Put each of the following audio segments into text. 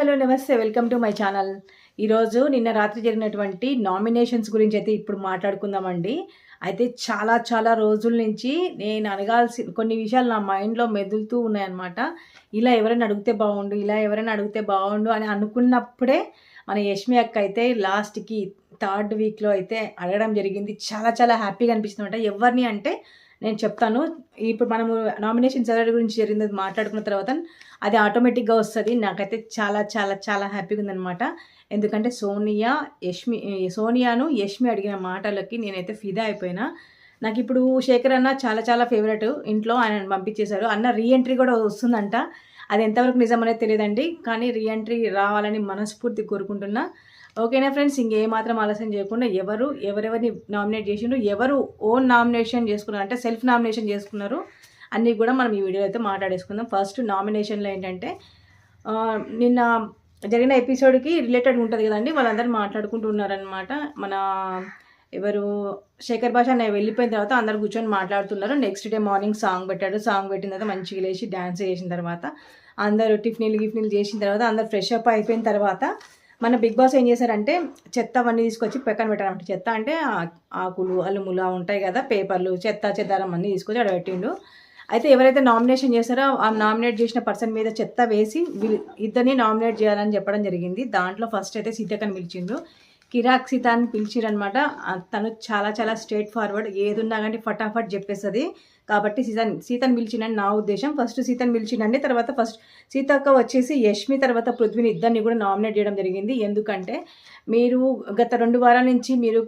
Hello నమస్తే, welcome to my channel. ఈరోజు నిన్న రాత్రి జరిగినటువంటి నామినేషన్స్ గురించి అయితే ఇప్పుడు మాట్లాడుకుందామండి. అయితే చాలా చాలా రోజుల నుంచి నేను కొన్ని విషయాలు నా మైండ్‌లో మెదులుతూ ఉన్నాయన్నమాట. ఇలా ఎవరైనా అడిగితే బావుండు, ఇలా ఎవరైనా అడిగితే బావుండు అని అనుకున్నప్పుడే మన యష్మి అక్క అయితే లాస్ట్‌కి థర్డ్ వీక్‌లో అయితే అడగడం జరిగింది. చాలా చాలా హ్యాపీగా అనిపిస్తుందన్నమాట. ఎవరిని అంటే నేను చెప్తాను. ఇప్పుడు మనము నామినేషన్స్ ఎవరి గురించి జరిగింది మాట్లాడుకున్న తర్వాత అది ఆటోమేటిక్‌గా వస్తది. నాకైతే చాలా చాలా చాలా హ్యాపీగా ఉందనమాట. ఎందుకంటే సోనియాను యష్మి అడిగిన మాటలకి నేనైతే ఫిదా అయిపోయినా. నాకిప్పుడు శేఖర్ అన్న చాలా చాలా ఫేవరెట్. ఇంట్లో ఆయనను పంపించేశారు. అన్న రీ ఎంట్రీ కూడా వస్తుందంట. అది ఎంతవరకు నిజమనేది తెలీదండి. కానీ రీ ఎంట్రీ రావాలని మనస్ఫూర్తిగా కోరుకుంటున్నా. ఓకేనా ఫ్రెండ్స్, ఇంకేమాత్రం ఆలస్యం చేయకుండా ఎవరెవరిని నామినేట్ చేసిండ్రు, ఎవరు ఓన్ నామినేషన్ చేసుకున్నారు అంటే సెల్ఫ్ నామినేషన్ చేసుకున్నారు అన్నీ కూడా మనం ఈ వీడియోలో అయితే మాట్లాడేసుకుందాం. ఫస్ట్ నామినేషన్లో ఏంటంటే నిన్న జరిగిన ఎపిసోడ్కి రిలేటెడ్ ఉంటుంది కదండి, వాళ్ళందరూ మాట్లాడుకుంటూ ఉన్నారనమాట. మన ఎవరు శేఖర్ భాష నేను వెళ్ళిపోయిన తర్వాత అందరు కూర్చొని మాట్లాడుతున్నారు. నెక్స్ట్ డే మార్నింగ్ సాంగ్ పెట్టాడు. సాంగ్ పెట్టిన తర్వాత మంచిగా లేచి డ్యాన్స్ చేసిన తర్వాత అందరూ గిఫ్నీలు చేసిన తర్వాత అందరు ఫ్రెష్ అప్ అయిపోయిన తర్వాత మన బిగ్ బాస్ ఏం చేశారంటే చెత్త అవన్నీ తీసుకొచ్చి పక్కన పెట్టారంట. చెత్త అంటే ఆకులు అలుములు ఉంటాయి కదా, పేపర్లు, చెదారం అన్నీ తీసుకొచ్చి అక్కడ పెట్టిండు. అయితే ఎవరైతే నామినేషన్ చేశారో ఆ నామినేట్ చేసిన పర్సన్ మీద చెత్త వేసి ఇద్దరిని నామినేట్ చేయాలని చెప్పడం జరిగింది. దాంట్లో ఫస్ట్ అయితే సీతక్కని పిలిచిండు. కిరాక్ సీత అని పిలిచిరనమాట. తను చాలా చాలా స్ట్రేట్ ఫార్వర్డ్, ఏదున్నా కానీ ఫటాఫట్ చెప్పేస్తుంది. కాబట్టి సీతను పిలిచిండని నా ఉద్దేశం. ఫస్ట్ సీతను పిలిచిండండి. తర్వాత ఫస్ట్ సీతక్క వచ్చేసి యష్మి తర్వాత పృథ్వీని ఇద్దరిని కూడా నామినేట్ చేయడం జరిగింది. ఎందుకంటే మీరు గత 2 వారాల నుంచి మీరు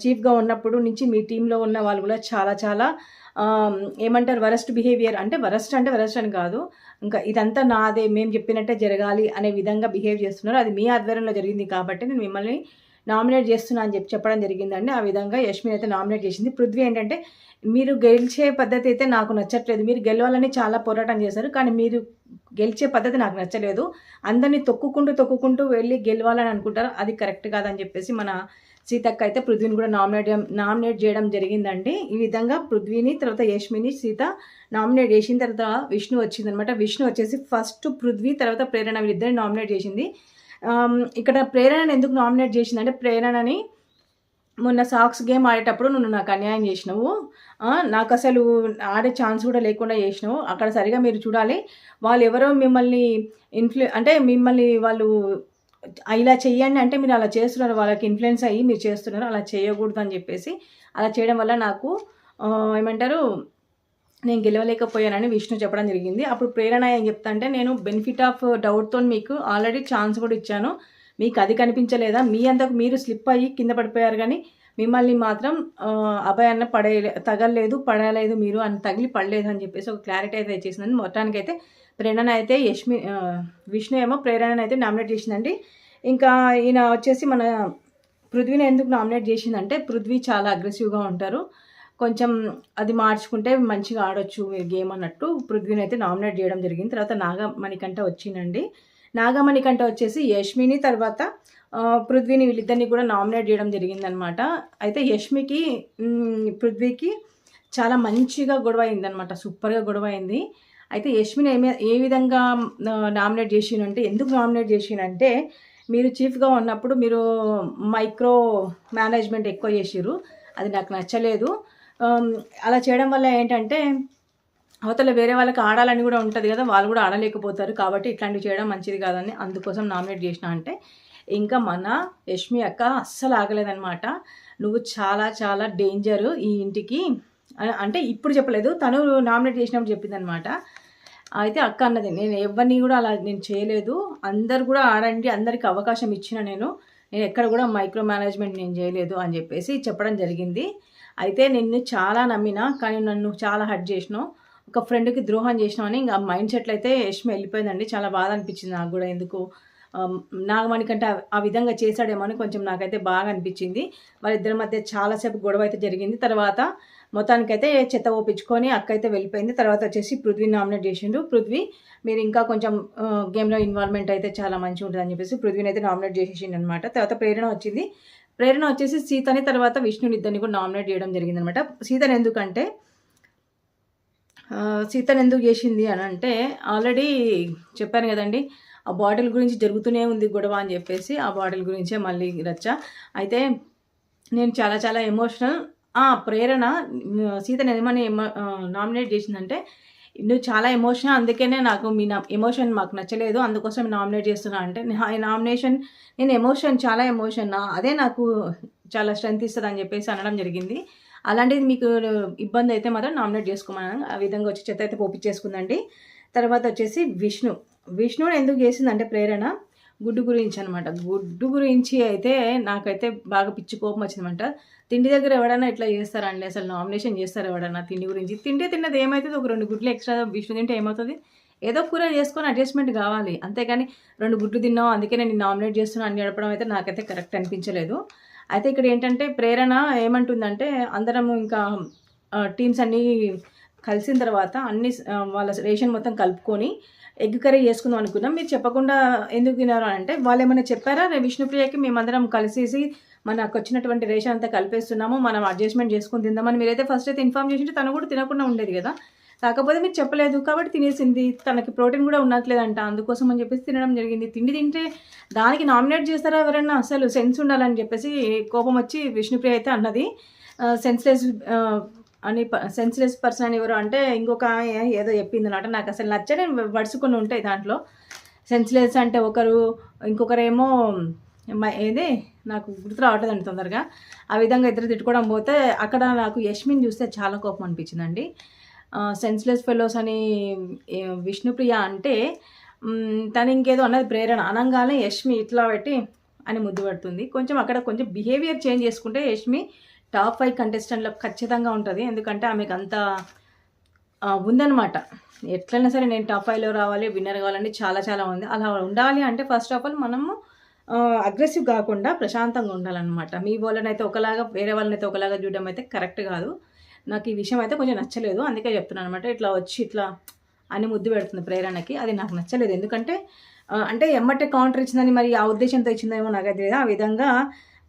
చీఫ్గా ఉన్నప్పుడు నుంచి మీ టీంలో ఉన్న వాళ్ళు కూడా చాలా చాలా ఏమంటారు వరస్ట్ బిహేవియర్, అంటే వరస్ట్ అని కాదు, ఇంకా ఇదంతా నాదే, మేము చెప్పినట్టే జరగాలి అనే విధంగా బిహేవ్ చేస్తున్నారు. అది మీ ఆధ్వర్యంలో జరిగింది కాబట్టి నేను మిమ్మల్ని నామినేట్ చేస్తున్నా అని చెప్పడం జరిగిందండి. ఆ విధంగా యష్మిని అయితే నామినేట్ చేసింది. పృథ్వీ ఏంటంటే మీరు గెలిచే పద్ధతి అయితే నాకు నచ్చట్లేదు, మీరు గెలవాలని చాలా పోరాటం చేశారు కానీ మీరు గెలిచే పద్ధతి నాకు నచ్చలేదు, అందరినీ తొక్కుకుంటూ వెళ్ళి గెలవాలని అనుకుంటారు, అది కరెక్ట్ కాదని చెప్పేసి మన సీతక్క అయితే పృథ్వీని కూడా నామినేట్ చేయడం జరిగిందండి. ఈ విధంగా పృథ్వీని తర్వాత యష్మిని సీత నామినేట్ చేసిన తర్వాత విష్ణు వచ్చిందనమాట. విష్ణు వచ్చేసి ఫస్ట్ పృథ్వీ తర్వాత ప్రేరణ వీళ్ళిద్దరిని నామినేట్ చేసింది. ఇక్కడ ప్రేరణని ఎందుకు నామినేట్ చేసిందంటే, ప్రేరణని మొన్న సాక్స్ గేమ్ ఆడేటప్పుడు నువ్వు నాకు అన్యాయం చేసినావు, నాకు అసలు ఆడే ఛాన్స్ కూడా లేకుండా చేసినావు, అక్కడ సరిగా మీరు చూడాలి, వాళ్ళు ఎవరో మిమ్మల్ని అంటే మిమ్మల్ని వాళ్ళు ఇలా చెయ్యండి అంటే మీరు అలా చేస్తున్నారు, వాళ్ళకి ఇన్ఫ్లుయెన్స్ అయ్యి మీరు చేస్తున్నారు, అలా చేయకూడదు అని చెప్పేసి అలా చేయడం వల్ల నాకు ఏమంటారు నేను గెలవలేకపోయానని విష్ణు చెప్పడం జరిగింది. అప్పుడు ప్రేరణ ఏం చెప్తా అంటే, నేను బెనిఫిట్ ఆఫ్ డౌట్తో మీకు ఆల్రెడీ ఛాన్స్ కూడా ఇచ్చాను, మీకు అది కనిపించలేదా, మీ అంతకు మీరు స్లిప్ అయ్యి కింద పడిపోయారు కానీ మిమ్మల్ని మాత్రం అభయాన్న తగలలేదు పడలేదు, మీరు అని తగిలి పడలేదు అని చెప్పేసి ఒక క్లారిటీ అయితే ఇచ్చేసిందండి. మొత్తానికైతే ప్రేరణ అయితే విష్ణు ఏమో ప్రేరణను అయితే నామినేట్ చేసిందండి. ఇంకా ఈయన వచ్చేసి మన పృథ్వీని ఎందుకు నామినేట్ చేసిందంటే, పృథ్వీ చాలా అగ్రెసివ్గా ఉంటారు, కొంచెం అది మార్చుకుంటే మంచిగా ఆడొచ్చు గేమ్ అన్నట్టు పృథ్వీని అయితే నామినేట్ చేయడం జరిగింది. తర్వాత నాగమణికంట వచ్చిందండి. నాగమణికంట వచ్చేసి యష్మిని తర్వాత పృథ్వీని వీళ్ళిద్దరిని కూడా నామినేట్ చేయడం జరిగిందనమాట. అయితే యష్మికి పృథ్వీకి చాలా మంచిగా గొడవ అయిందనమాట, సూపర్గా గొడవ అయింది. అయితే యష్మిని ఏ విధంగా నామినేట్ చేసినంటే, ఎందుకు నామినేట్ చేసినంటే, మీరు చీఫ్గా ఉన్నప్పుడు మీరు మైక్రో మేనేజ్మెంట్ ఎక్కువ చేసిర్రు, అది నాకు నచ్చలేదు. అలా చేయడం వల్ల ఏంటంటే అవతల వేరే వాళ్ళకి ఆడాలని కూడా ఉంటుంది కదా, వాళ్ళు కూడా ఆడలేకపోతారు, కాబట్టి ఇట్లాంటివి చేయడం మంచిది కాదని అందుకోసం నామినేట్ చేసిన అంటే, ఇంకా మన యష్మి అక్క అస్సలు ఆగలేదనమాట. నువ్వు చాలా చాలా డేంజరు ఈ ఇంటికి అంటే ఇప్పుడు చెప్పలేదు, తను నామినేట్ చేసినప్పుడు చెప్పిందనమాట. అయితే అక్క అన్నది, నేను ఎవరిని కూడా అలా నేను చేయలేదు, అందరు కూడా ఆడండి, అందరికి అవకాశం ఇచ్చిన నేను ఎక్కడ కూడా మైక్రో మేనేజ్మెంట్ నేను చేయలేదు అని చెప్పేసి చెప్పడం జరిగింది. అయితే నిన్ను చాలా నమ్మినా కానీ నన్ను చాలా హర్ట్ చేసినావు, ఒక ఫ్రెండ్కి ద్రోహం చేసినావు అని ఇంకా మైండ్ సెట్లు అయితే యష్మి వెళ్ళిపోయిందండి. చాలా బాధ అనిపించింది నాకు కూడా, ఎందుకు నాగమణి కంటే ఆ విధంగా చేశాడేమో అని కొంచెం నాకైతే బాగా అనిపించింది. వాళ్ళిద్దరి మధ్య చాలాసేపు గొడవ అయితే జరిగింది. తర్వాత మొత్తానికైతే చెత్త ఓపించుకొని అక్క అయితే వెళ్ళిపోయింది. తర్వాత వచ్చేసి పృథ్వీని నామినేట్ చేసిండు. పృథ్వీ మీరు ఇంకా కొంచెం గేమ్లో ఇన్వాల్వ్మెంట్ అయితే చాలా మంచిగా ఉంటుంది అని చెప్పేసి పృథ్వీని అయితే నామినేట్ చేసేసిండు అనమాట. తర్వాత ప్రేరణ వచ్చింది. ప్రేరణ వచ్చేసి సీతని తర్వాత విష్ణుని ఇద్దరిని కూడా నామినేట్ చేయడం జరిగిందనమాట. సీతను ఎందుకు చేసింది అని అంటే, ఆల్రెడీ చెప్పాను కదండి, ఆ బాటిల్ గురించి జరుగుతూనే ఉంది గొడవ అని చెప్పేసి ఆ బాటిల్ గురించే మళ్ళీ రచ్చ. అయితే నేను చాలా చాలా ఎమోషనల్. ప్రేరణ సీతని ఏమని నామినేట్ చేసిందంటే, "నువ్వు చాలా ఎమోషనల్, అందుకనే నాకు మీ ఎమోషన్ మాకు నచ్చలేదు. అందుకోసం నామినేట్ చేస్తున్నా" అంటే, నామినేషన్ నేను చాలా ఎమోషన్ అదే నాకు చాలా స్ట్రెంత్ ఇస్తదని చెప్పేసి అనడం జరిగింది. అలాంటిది మీకు ఇబ్బంది అయితే మాత్రం నామినేట్ చేసుకోమన్నాను. ఆ విధంగా వచ్చి చెత్త అయితే పోపిచ్చేసుకుందండి. తర్వాత వచ్చేసి విష్ణుని ఎందుకు చేసిందంటే ప్రేరణ గుడ్డు గురించి అనమాట. గుడ్డు గురించి అయితే నాకైతే బాగా పిచ్చి కోపం వచ్చిందనమాట. తిండి దగ్గర ఎవడన్నా ఇట్లా చేస్తారా అండి? అసలు నామినేషన్ చేస్తారా ఎవడన్నా తిండి గురించి? తిన్నది ఏమవుతుంది? ఒక 2 గుడ్లు ఎక్స్ట్రా విష్ణు తింటే ఏమవుతుంది? ఏదో కూర చేసుకొని అడ్జస్ట్‌మెంట్ కావాలి. అంతేగాని 2 గుడ్లు తిన్నావు అందుకే నేను నామినేట్ చేస్తున్నా అని చెప్పడం అయితే నాకైతే కరెక్ట్ అనిపించలేదు. అయితే ఇక్కడ ఏంటంటే ప్రేరణ ఏమంటుందంటే, అందరం ఇంకా టీమ్స్ అన్నీ కలిసిన తర్వాత వాళ్ళ రేషన్ మొత్తం కలుపుకొని ఎగ్ కర్రీ చేసుకుందాం అనుకున్నాం. మీరు చెప్పకుండా ఎందుకు తినారు అంటే, వాళ్ళేమన్నా చెప్పారా? విష్ణుప్రియకి మేమందరం కలిసేసి మనకొచ్చినటువంటి రేషన్ అంతా కలిపేస్తున్నాము, మనం అడ్జస్ట్‌మెంట్ చేసుకొని తిందామని మీరైతే ఫస్ట్ అయితే ఇన్ఫార్మ్ చేసింటే తను కూడా తినకుండా ఉండేది కదా! కాకపోతే మీరు చెప్పలేదు కాబట్టి తినేసింది. తనకి ప్రోటీన్ కూడా ఉండట్లేదంట. అందుకోసం అని చెప్పేసి తినడం జరిగింది. తిండి తింటే దానికి నామినేట్ చేస్తారా ఎవరైనా? అసలు సెన్స్ ఉండాలని చెప్పేసి కోపం వచ్చి విష్ణుప్రియ అయితే అన్నది. సెన్స్‌లెస్ సెన్స్‌లెస్ పర్సన్ అని ఎవరు అంటే ఇంకొక ఏదో చెప్పిందనమాట. నాకు అసలు నచ్చని వర్డ్స్ కొన్ని ఉంటాయి దాంట్లో. సెన్స్‌లెస్ అంటే ఒకరు, ఇంకొకరేమో ఏది నాకు గుర్తు రావట్లేదండి తొందరగా. ఆ విధంగా ఇద్దరు తిట్టుకోవడం పోతే అక్కడ నాకు యష్మిని చూస్తే చాలా కోపం అనిపించిందండి. సెన్స్‌లెస్ ఫెలోస్ అని విష్ణుప్రియ అంటే తను ఇంకేదో అన్నది ప్రేరణ. అనంగానే యష్మి ఇట్లా పెట్టి అని ముద్దు పెడుతుంది. అక్కడ కొంచెం బిహేవియర్ చేంజ్ చేసుకుంటే యష్మి టాప్ 5 కంటెస్టెంట్‌లో ఖచ్చితంగా ఉంటది. ఎందుకంటే ఆమెకు అంత ఉందనమాట. ఎట్లైనా సరే నేను టాప్ 5లో రావాలి, విన్నర్ కావాలని చాలా చాలా ఉంది. అలా ఉండాలి అంటే ఫస్ట్ ఆఫ్ ఆల్ మనము అగ్రెసివ్ కాకుండా ప్రశాంతంగా ఉండాలన్నమాట. మీ వాళ్ళనైతే ఒకలాగా, వేరే వాళ్ళనైతే ఒకలాగా చూడడం అయితే కరెక్ట్ కాదు. నాకు ఈ విషయం అయితే కొంచెం నచ్చలేదు. అందుకే చెప్తున్నాను అనమాట. ఇట్లా వచ్చి ఇట్లా అని ముద్దు పెడుతుంది ప్రేరణకి. అది నాకు నచ్చలేదు. ఎందుకంటే అంటే ఎమ్మటే కౌంటర్ ఇచ్చిందని మరి ఆ ఉద్దేశంతో ఇచ్చిందేమో నాకైతే తెలియదు. ఆ విధంగా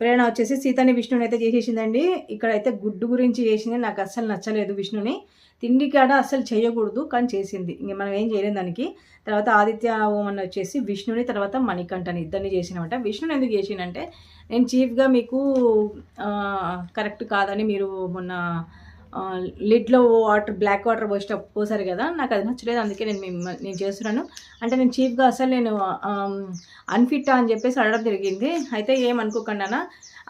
ప్రేరణ వచ్చేసి సీతని విష్ణుని అయితే చేసేసిందండి. ఇక్కడైతే గుడ్డు గురించి చేసింది. నాకు అస్సలు నచ్చలేదు విష్ణుని. తిండి కాడ అస్సలు చేయకూడదు కానీ చేసింది. ఇంక మనం ఏం చేయలేం దానికి. తర్వాత ఆదిత్య ఓమన్ వచ్చేసి విష్ణుని, తర్వాత మణికంఠని ఇద్దరిని చేసినమాట. విష్ణుని ఎందుకు చేసిందంటే, నేను చీఫ్‌గా మీకు కరెక్ట్ కాదని మీరు మొన్న లిడ్‌లో బ్లాక్ వాటర్ పోసారు కదా! నాకు అది నచ్చలేదు. అందుకే నేను చేస్తున్నాను. అంటే నేను చీఫ్‌గా అసలు నేను అన్‌ఫిట్టా అని చెప్పేసి అడగడం జరిగింది. అయితే ఏమనుకోకండి నాన్న,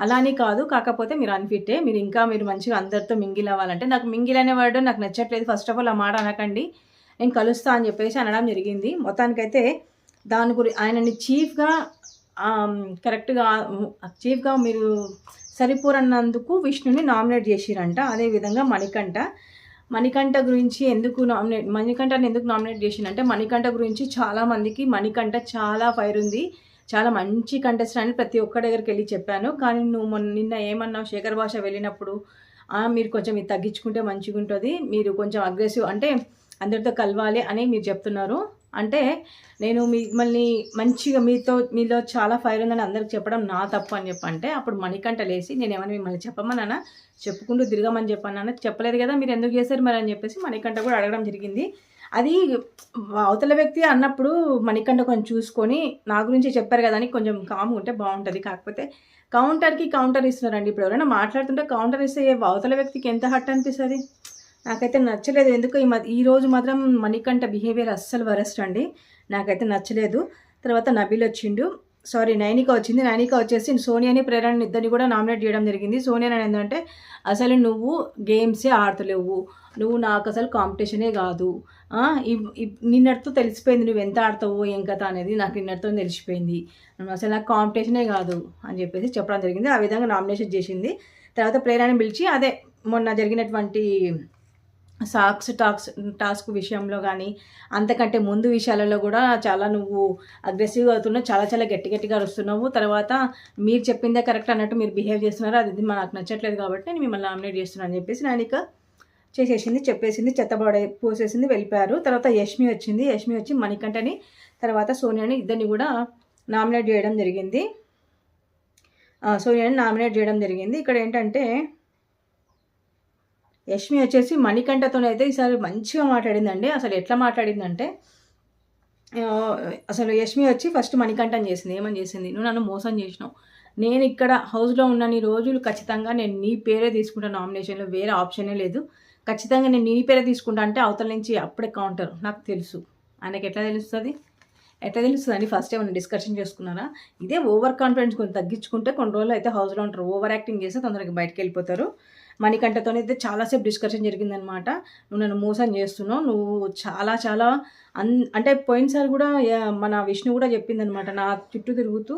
అలా అని కాదు. కాకపోతే మీరు అన్‌ఫిట్టే. మీరు మంచిగా అందరితో మింగిల్ అవ్వాలంటే, నాకు మింగిల్ అనే వర్డ్ నాకు నచ్చట్లేదు. ఫస్ట్ ఆఫ్ ఆల్ ఆ మాట అనకండి. నేను కలుస్తా అని చెప్పేసి అనడం జరిగింది. మొత్తానికైతే ఆయనని చీఫ్‌గా చీఫ్‌గా మీరు సరిపోరన్నందుకు విష్ణుని నామినేట్ చేసిరంట. అదేవిధంగా మణికంఠ గురించి మణికంఠని ఎందుకు నామినేట్ చేసిండంటే, మణికంఠ గురించి చాలామందికి మణికంఠ చాలా ఫైర్ ఉంది, చాలా మంచి కంటెస్టెంట్ అని ప్రతి ఒక్క దగ్గరికి వెళ్ళి చెప్పాను. కానీ నువ్వు నిన్న ఏమన్నావు శేఖర్ భాష వెళ్ళినప్పుడు, మీరు కొంచెం ఇది తగ్గించుకుంటే మంచిగా ఉంటుంది, మీరు కొంచెం అగ్రెసివ్ అంటే అందరితో కలవాలి అని మీరు చెప్తున్నారు. అంటే నేను మిమ్మల్ని మంచిగా మీలో చాలా ఫైర్ ఉందని అందరికి చెప్పడం నా తప్పు అని చెప్పంటే, అప్పుడు మణికంఠ లేసి నేనేమన్నా మిమ్మల్ని చెప్పమన్నానా, చెప్పుకుంటూ తిరగమని చెప్పన్నానా, చెప్పలేదు కదా, మీరు ఎందుకు చేశారు మరి అని చెప్పేసి మణికంఠ కూడా అడగడం జరిగింది. అది అవతల వ్యక్తి అన్నప్పుడు మణికంఠ కొంచెం చూసుకొని నా గురించి చెప్పారు కదా అని కొంచెం కామ్గా ఉంటే బాగుంటుంది. కాకపోతే కౌంటర్ ఇస్తున్నారండి. ఇప్పుడు ఎవరైనా మాట్లాడుతుంటే కౌంటర్ ఇస్తే అవతల వ్యక్తికి ఎంత హర్ట్ అనిపిస్తుంది. నాకైతే నచ్చలేదు. ఎందుకో ఈరోజు మాత్రం మణికంఠ బిహేవియర్ అస్సలు వరస్ట్ అండి. నాకైతే నచ్చలేదు. తర్వాత నబీల్ వచ్చిండు, నైనిక వచ్చింది. నైనిక వచ్చేసి సోనియాని, ప్రేరణని ఇద్దరిని కూడా నామినేట్ చేయడం జరిగింది. సోనియా ఏంటంటే, అసలు నువ్వు గేమ్సే ఆడతలేవు, నువ్వు నాకు అసలు కాంపిటీషనే కాదు, నిన్నటితో తెలిసిపోయింది నువ్వు ఎంత ఆడతావు ఏం కథ అనేది నాకు నిన్నటితో తెలిసిపోయింది, నువ్వు అసలు నాకు కాంపిటీషనే కాదు అని చెప్పేసి చెప్పడం జరిగింది. ఆ విధంగా నామినేషన్ చేసింది. తర్వాత ప్రేరణని పిలిచి అదే మొన్న జరిగినటువంటి టాస్క్ విషయంలో కానీ, అంతకంటే ముందు విషయాలలో కూడా చాలా నువ్వు అగ్రెసివ్గా అవుతున్నావు, చాలా చాలా గట్టిగా అరుస్తున్నావు. తర్వాత మీరు చెప్పిందే కరెక్ట్ అన్నట్టు మీరు బిహేవ్ చేస్తున్నారు, అది నాకు నచ్చట్లేదు కాబట్టి నేను మిమ్మల్ని నామినేట్ చేస్తున్నాను అని చెప్పేసి నానిక చేసేసింది, చెప్పేసింది, పోసేసింది, వెళ్ళిపోయారు. తర్వాత యష్మి వచ్చి మణికంఠని, తర్వాత సోనియాని ఇద్దరిని కూడా నామినేట్ చేయడం జరిగింది. ఇక్కడ ఏంటంటే యష్మి వచ్చేసి మణికంఠతోనైతే ఈసారి మంచిగా మాట్లాడిందండి. అసలు ఎట్లా మాట్లాడిందంటే, అసలు యష్మి వచ్చి ఫస్ట్ మణికంఠన్ చేసింది. ఏమని చేసింది, "నువ్వు నన్ను మోసం చేసినావు. నేను ఇక్కడ హౌస్‌లో ఉన్నన్ని రోజులు ఖచ్చితంగా నేను నీ పేరే తీసుకుంటా నామినేషన్‌లో, వేరే ఆప్షనే లేదు. ఖచ్చితంగా నేను నీ పేరే తీసుకుంటా" అంటే అవతల నుంచి అప్పుడే కౌంటర్. నాకు తెలుసు. ఆయనకి ఎట్లా తెలుస్తది? ఎట్లా తెలుస్తదండి? ఫస్ట్ ఏమన్నా డిస్కషన్ చేసుకున్నారా? ఇదే ఓవర్ కాన్ఫిడెన్స్ కొంచెం తగ్గించుకుంటే కొన్ని రోజులు అయితే హౌస్‌లో ఉంటారు. ఓవర్ యాక్టింగ్ చేస్తే తొందరగా బయటికెళ్ళిపోతారు. మణికంఠతోనైతే చాలా సేపు డిస్కషన్ జరిగిందనమాట. "నువ్వు నన్ను మోసం చేస్తున్నావు. నువ్వు చాలా చాలా అంటే పోయినసారి కూడా మన విష్ణు కూడా చెప్పిందనమాట. నా చుట్టూ తిరుగుతూ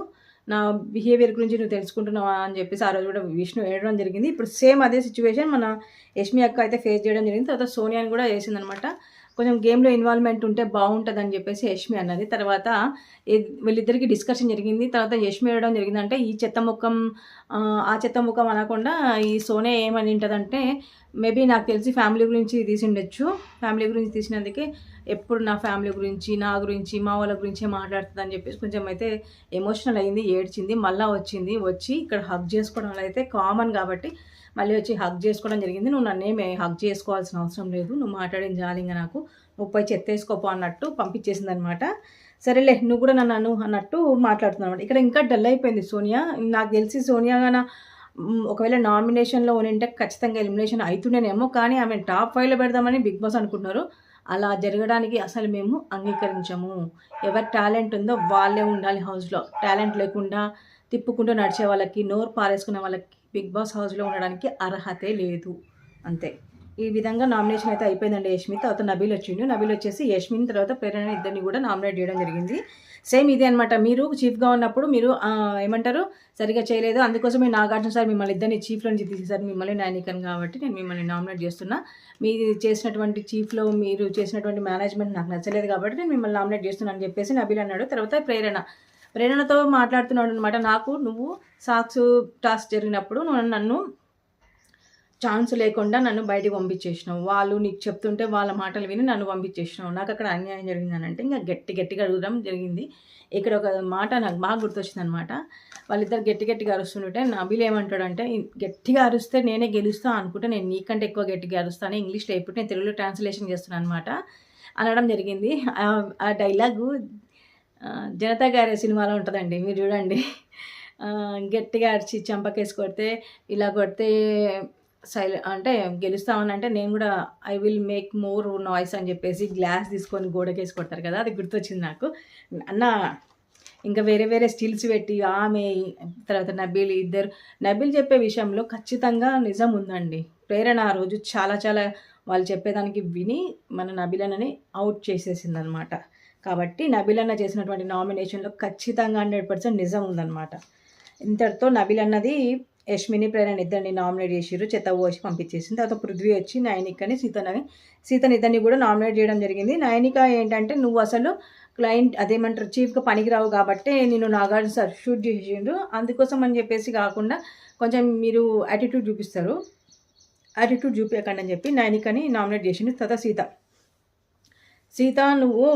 నా బిహేవియర్ గురించి నువ్వు తెలుసుకుంటున్నావా అని చెప్పేసి ఆ రోజు కూడా విష్ణు ఏడవడం జరిగింది. ఇప్పుడు సేమ్ అదే సిచ్యువేషన్ మన యష్మి అక్క అయితే ఫేస్ చేయడం జరిగింది. తర్వాత సోనియాని కూడా చేసిందనమాట. కొంచెం గేమ్‌లో ఇన్వాల్వ్‌మెంట్ ఉంటే బాగుంటదని చెప్పేసి యష్మి అన్నది. తర్వాత వీళ్ళిద్దరికీ డిస్కషన్ జరిగింది. తర్వాత యష్మి ఏడవడం జరిగింది. అంటే ఈ చెత్త ముఖం ఆ చెత్త ముఖం అనకుండా ఈ సోనియా ఏమనింటదంటే, మేబీ నాకు తెలిసి ఫ్యామిలీ గురించి తీసిండొచ్చు. ఫ్యామిలీ గురించి తీసినందుకే ఎప్పుడు నా ఫ్యామిలీ గురించి, నా గురించి, మా వాళ్ళ గురించే మాట్లాడుతదని చెప్పేసి కొంచెం అయితే ఎమోషనల్ అయింది, ఏడ్చింది. మళ్ళా వచ్చి ఇక్కడ హగ్ చేసుకోవడం అయితే కామన్ కాబట్టి మళ్ళీ వచ్చి హగ్ చేసుకోవడం జరిగింది. "నువ్వు నన్నేమి హగ్ చేసుకోవాల్సిన అవసరం లేదు. నువ్వు మాట్లాడిన జాలింగ నాకు. నువ్వు పోయి చెత్తేసుకోపో" అన్నట్టు పంపించేసిందనమాట. సరేలే నువ్వు కూడా నన్ను అను అన్నట్టు మాట్లాడుతుందనమాట. ఇక్కడ ఇంకా డల్ అయిపోయింది సోనియా. నాకు తెలిసి సోనియా ఒకవేళ నామినేషన్‌లో ఉనింటే ఖచ్చితంగా ఎలిమినేషన్ అయితుండేనేమో. కానీ ఆమె టాప్ 5లో పెడదామని బిగ్ బాస్ అనుకుంటున్నారు. అలా జరగడానికి అసలు మేము అంగీకరించము. ఎవరి టాలెంట్ ఉందో వాళ్ళే ఉండాలి హౌస్‌లో. టాలెంట్ లేకుండా తిప్పుకుంటూ నడిచే వాళ్ళకి, నోరు పారేసుకునే వాళ్ళకి బిగ్ బాస్ హౌస్‌లో ఉండడానికి అర్హతే లేదు. అంతే. ఈ విధంగా నామినేషన్ అయితే అయిపోయిందండి యష్మి. తర్వాత నబీల్ వచ్చిండు. నబీల్ వచ్చేసి యష్మిని తర్వాత ప్రేరణ ఇద్దరిని కూడా నామినేట్ చేయడం జరిగింది. సేమ్ ఇదే అనమాట. మీరు చీఫ్‌గా ఉన్నప్పుడు మీరు ఏమంటారు సరిగ్గా చేయలేదు. అందుకోసమే నాగార్జున సార్ మిమ్మల్ని ఇద్దరిని చీఫ్‌లో నుంచి తీసేసారు. మిమ్మల్ని నాయనికని కాబట్టి నేను మిమ్మల్ని నామినేట్ చేస్తున్నా. మీరు చేసినటువంటి చీఫ్‌లో మీరు చేసినటువంటి మేనేజ్మెంట్ నాకు నచ్చలేదు కాబట్టి నేను మిమ్మల్ని నామినేట్ చేస్తున్నా అని చెప్పేసి నబీల్ అన్నాడు. తర్వాత ప్రేరణతో మాట్లాడుతున్నాడు అనమాట. నాకు నువ్వు సాక్స్ టాస్క్ జరిగినప్పుడు నువ్వు నన్ను ఛాన్స్ లేకుండా నన్ను బయటికి పంపించేసినావు. వాళ్ళు నీకు చెప్తుంటే వాళ్ళ మాటలు విని నన్ను పంపించేసినావు. నాకు అక్కడ అన్యాయం జరిగిందనంటే ఇంకా గట్టిగా అడగడం జరిగింది. ఇక్కడ ఒక మాట నాకు బాగా గుర్తొచ్చిందనమాట. వాళ్ళిద్దరు గట్టిగా అరుస్తుంటే నబీల్ ఏమంటాడంటే, "గట్టిగా అరిస్తే నేనే గెలుస్తా అనుకుంటే నేను నీకంటే ఎక్కువ గట్టిగా అరుస్తాను. ఇంగ్లీష్‌లో ఎప్పుడు నేను తెలుగులో ట్రాన్స్లేషన్ చేస్తున్నాను అనమాట" అనడం జరిగింది. ఆ డైలాగు 'జనతా గ్యారేజ్' సినిమాలో ఉంటుందండి. మీరు చూడండి. గట్టిగా అరిచి చెంపకేసి కొడితే, ఇలా కొడితే అంటే గెలుస్తామనంటే నేను కూడా I will make more noise అని చెప్పేసి గ్లాస్ తీసుకొని గోడకేసి కొడతారు కదా, అది గుర్తొచ్చింది నాకు. అన్న ఇంకా వేరే స్టిల్స్ పెట్టి ఆమె తర్వాత నబీల్ ఇద్దరు నబీల్ చెప్పే విషయంలో ఖచ్చితంగా నిజం ఉందండి. ప్రేరణ ఆ రోజు చాలా వాళ్ళు చెప్పేదానికి విని మన నబీల్ అన్నని అవుట్ చేసేసిందనమాట. కాబట్టి నబీల్ అన్న చేసినటువంటి నామినేషన్లో ఖచ్చితంగా 100% నిజం ఉందన్నమాట. ఇంతటితో నబీల్ అన్నది యష్మిని ప్రేరణ ఇద్దరిని నామినేట్ చేసిర్రు. చెత్త పోసి పంపించేసింది. తర్వాత పృథ్వీ వచ్చి నయనికని సీతని ఇద్దరిని కూడా నామినేట్ చేయడం జరిగింది. నయనిక ఏంటంటే, నువ్వు అసలు క్లయింట్ అదేమంటారు చీఫ్గా పనికిరావు కాబట్టి నేను నాగార్జున సార్ షూట్ చేసిండు, అందుకోసం అని చెప్పేసి కాకుండా కొంచెం మీరు యాటిట్యూడ్ చూపిస్తారు, యాటిట్యూడ్ చూపించకండి అని చెప్పి నయనికని నామినేట్ చేసిండు. తర్వాత సీత నువ్వు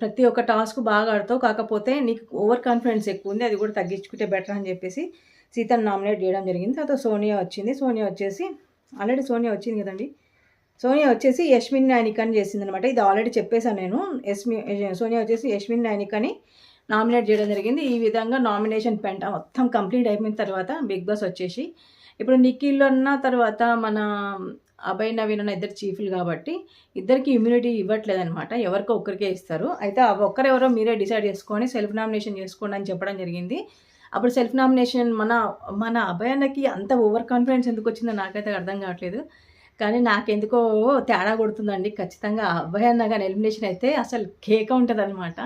ప్రతి ఒక్క టాస్క్ బాగా ఆడతావు, కాకపోతే నీకు ఓవర్ కాన్ఫిడెన్స్ ఎక్కువ ఉంది, అది కూడా తగ్గించుకుంటే బెటర్ అని చెప్పేసి సీతను నామినేట్ చేయడం జరిగింది. తర్వాత సోనియా వచ్చేసి ఆల్రెడీ సోనియా వచ్చింది కదండి. సోనియా వచ్చేసి యష్మిన్ నాయనికని చేసిందనమాట. ఇది ఆల్రెడీ చెప్పేశాను నేను. సోనియా వచ్చేసి యష్మిన్ నాయనికని నామినేట్ చేయడం జరిగింది. ఈ విధంగా నామినేషన్ పెంట మొత్తం కంప్లీట్ అయిపోయిన తర్వాత బిగ్ బాస్ వచ్చేసి ఇప్పుడు నిఖిల్ అన్న తర్వాత మన అభయ్ నవీన్ అన్న ఇద్దరు చీఫ్లు కాబట్టి ఇద్దరికి ఇమ్యూనిటీ ఇవ్వట్లేదనమాట. ఎవరికో ఒక్కరికే ఇస్తారు. అయితే ఆ ఒక్కరెవరో మీరే డిసైడ్ చేసుకొని సెల్ఫ్ నామినేషన్ చేసుకోండి అని చెప్పడం జరిగింది. అప్పుడు సెల్ఫ్ నామినేషన్ మన అభయ్ అన్నకి అంత ఓవర్ కాన్ఫిడెన్స్ ఎందుకు వచ్చిందో నాకైతే అర్థం కావట్లేదు. కానీ నాకెందుకో తేడా కొడుతుందండి. ఖచ్చితంగా అభయ్ అన్న కానీ ఎలిమినేషన్ అయితే అసలు కేక ఉంటుందన్నమాట.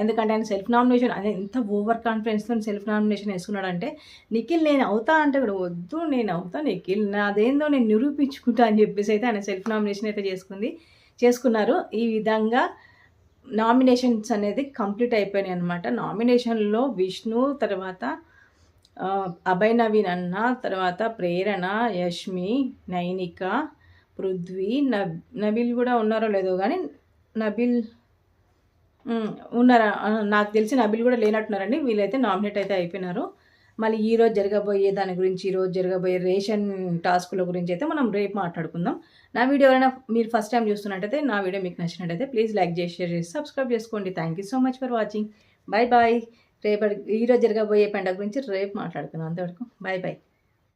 ఎందుకంటే ఆయన సెల్ఫ్ నామినేషన్ అదే ఎంత ఓవర్ కాన్ఫిడెన్స్తో సెల్ఫ్ నామినేషన్ వేసుకున్నాడంటే, నిఖిల్ నేను అవుతా అంటే కూడా వద్దు నేను అవుతా నిఖిల్ నాదేందో నేను నిరూపించుకుంటా అని చెప్పేసి అయితే ఆయన సెల్ఫ్ నామినేషన్ అయితే చేసుకున్నారు. ఈ విధంగా నామినేషన్స్ అనేది కంప్లీట్ అయిపోయినాయి అనమాట. నామినేషన్లో విష్ణు, తర్వాత అభయ్ నవీన్ అన్న, తర్వాత ప్రేరణ, యష్మి, నైనిక, పృథ్వీ, నబీల్ కూడా ఉన్నారో లేదో కానీ నబీల్ ఉన్నారా నాకు తెలిసి నబీల్ కూడా లేనట్టున్నారండి. వీళ్ళైతే నామినేట్ అయితే అయిపోయినారు. మళ్ళీ ఈరోజు జరగబోయే దాని గురించి, ఈరోజు జరగబోయే రేషన్ టాస్కుల గురించి అయితే మనం రేపు మాట్లాడుకుందాం. నా వీడియో ఎవరైనా మీరు ఫస్ట్ టైం చూస్తున్నట్టయితే, నా వీడియో మీకు నచ్చినట్టయితే ప్లీజ్ లైక్ చేసి, షేర్ చేసి, సబ్స్క్రైబ్ చేసుకోండి. Thank you so much for watching. Bye bye. ఈరోజు జరగబోయే పండుగ గురించి రేపు మాట్లాడుకుందాం. అంతవరకు బాయ్ బాయ్.